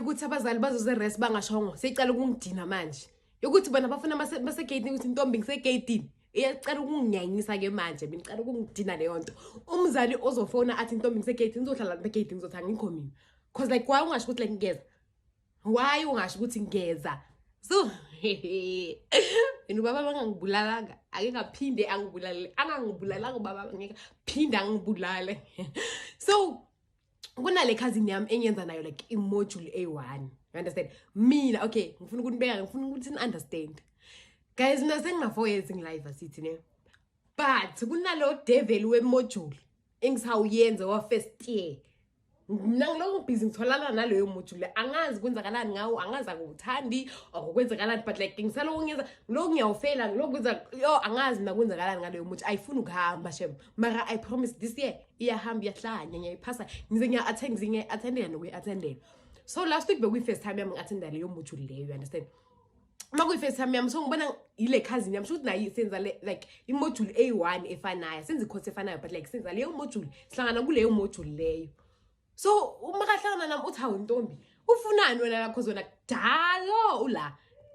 ukuthi abazali bazoze rest bangashongo seyicala ukungidina manje ukuthi bona bafuna base-gate ukuthi intombi ngise-gate iyacala ukunginyanyisa ke manje mina icala ukungidina leyo nto umzali ozofona athi intombi ngise-gate ngizohlala be-gate ngizothi angikho mina because like why ungasho ukuthi like ngeza why ungasho ukuthi ngeza so yena ubaba bangangibulalanga ake ngaphinde angibulale angangibulalanga ubaba ngeke phinde angibulale so kunale cousin yami enyenza nayo like imodule A1 you understand mina okay ngifuna ukunibeka ngifuna ukuthi ni understand guys mina sengina 4 years in life asithi ne but kunalo devil wemodule engisawuyenza wa first year mina ngiloko busy ngitholana naleyo module angazi kwenzakalani ngawo angazi akuthandi okwenzakalani but like ngisalo ngiyenza ngiloko ngiyawufela ngiloko kwenza yo angazi mina kwenzakalani ngaleyo module ayifuna ukuhamba shem mara I promise this year iyahamba iyahlanya ngiyayiphasa ngize ngiya-attendela nokuyi-attendela so last week bekuyi first time yami ngi-attendela leyo module leyo you understand makuyi first time yami so ngibona ile cousin yami shothi nayo senza like imodule A1 efanayo senza i-course efanayo but like senza leyo module sihlangana kuleyo module leyo so uma kahlangana nami uthi hawu ntombi ufunani wena la because wena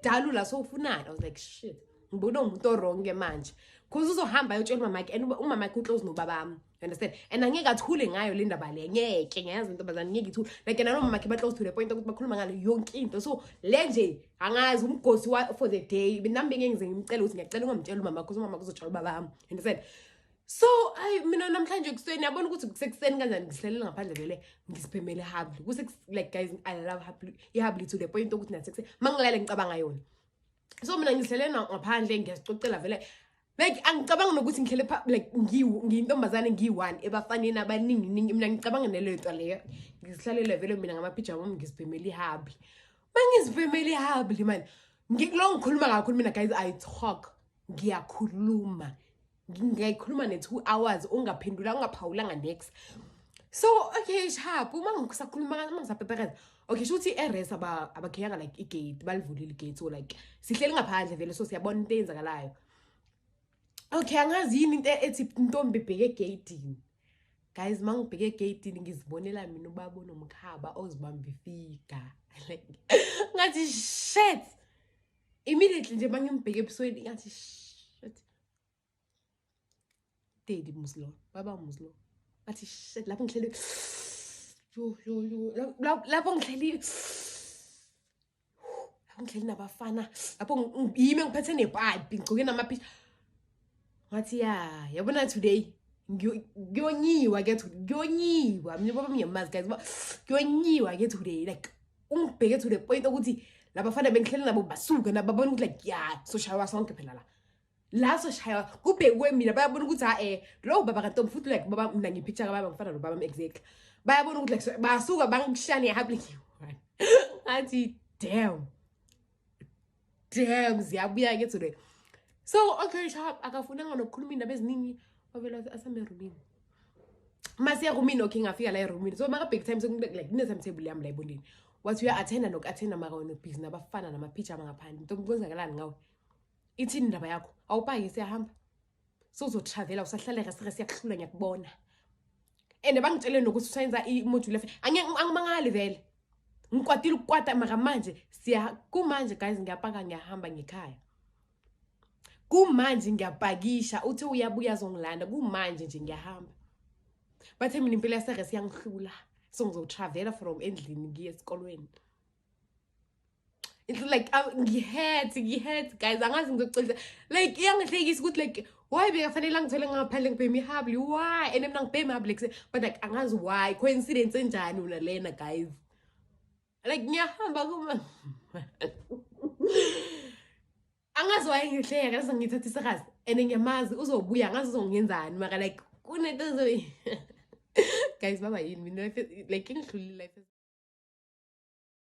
dalo la so ufunani I was like shit ngibona umuntu wrong ke manje because uzohamba ayotshela umama yakhe and umama yakhe uclose nobaba bami you understand and angeke athule ngayo le ndaba le ngeke ngiyazi intombazana ngeke ithule like nalo mama yakhe ba close to the point ukuthi bakhuluma ngalo yonke into so le nje angazi umgosi for the day nami ngeke ngimcela ukuthi ngiyacela ungamtshela umama because umama kuzotshala ubaba bami you understand so mina namhlanje kuseni yabona ukuthi kusekuseni kanjani ngisihlelela ngaphandle vele ngisiphemele habli kuse like guys I love habli to the point ukuthi nasekuseni mangilale ngicabanga yona so mina ngisihlelela ngaphandle ngiyasicocela vele like angicabanga nokuthi ngihlele like ngiyintombazane ngiyi1 ebafaneni abaningi mina ngicabanga nelento leyo ngisihlalele vele mina ngamapijama wami ngisiphemele habli mangisiphemele habli man ngikulo ngikhuluma kakhulu mina guys I talk ngiyakhuluma ngiyayikhuluma ne2 hours ungaphendula ungaphawulanga next so okay sharp uma ngisakhuluma ngisapepereza okay shuthi erest abakheyanga like igate balivulile igate so like sihleli ngaphandle vele so siyabona into eyenzakalayo okay angazi yini into ethi intombi ibheke egatini guys mangibheke egatini ngizibonela mina ubaba nomkhaba ozibamba ifika like ngathi shit immediately nje mangimbheke ebusweni ngathi Daddy Muslo, Baba Muslo. Athi shit lapho ngihleli lapho ngihleli nabafana lapho yimi ngiphethe nepipe ngigcoke namapiece ngathi yabona today ngiyonyiwa ke ngiyonyiwa mina baba ngiyamazi guys ngiyonyiwa ke today like ungibheke to the point ukuthi labafana bengihleli nabo basuka nababona ukuthi like so shawa sonke phela la so shaya kubhekwe mina bayabona ukuthi lo baba kantombi futhi like baba mina ngipicture kababa ngifana nobaba exactly bayabona ukuthi like basuka bangishane happily athi damn ziyabuya ke today so okay sharp akafunanga nokukhuluma indaba eziningi wavela asame roomini masiya roomini okay ngafika la roomini so maka big time so like kune timetable yami la ibondini wathi uya-attenda noku-attenda maka wena-busy nabafana namapicture ngaphandle ntombi kwenzakalani ngawe ithini indaba yakho awupaki siyahamba so uzotravela usahlaleka siyakuhlula ngiyakubona and bangitshele nokuthi usayenza imodule angimangali vele ngikwatile ukukwata maka manje kumanje guys ngiyapaka ngiyahamba ngekhaya kumanje ngiyapakisha uthi uyabuya zongilanda kumanje nje ngiyahamba bathe mina impilo yaseresi yangihlula so ngizotravela from endlini ngiye esikolweni it's like ngihead guys angazi ngizocela like iyangihlekisa ukuthi like why bekafanele ngithole ngaphandle ngibhemi habli why and mina ngibhemi habli but like angazi why coincidence enjani una lena guys like ngiyahamba kuma angazi why ngihleka ngase ngithatha isakazi and ngiyamazi uzobuya angazi uzongenzani maka like kunento guys baba yini mina like ingihlulile life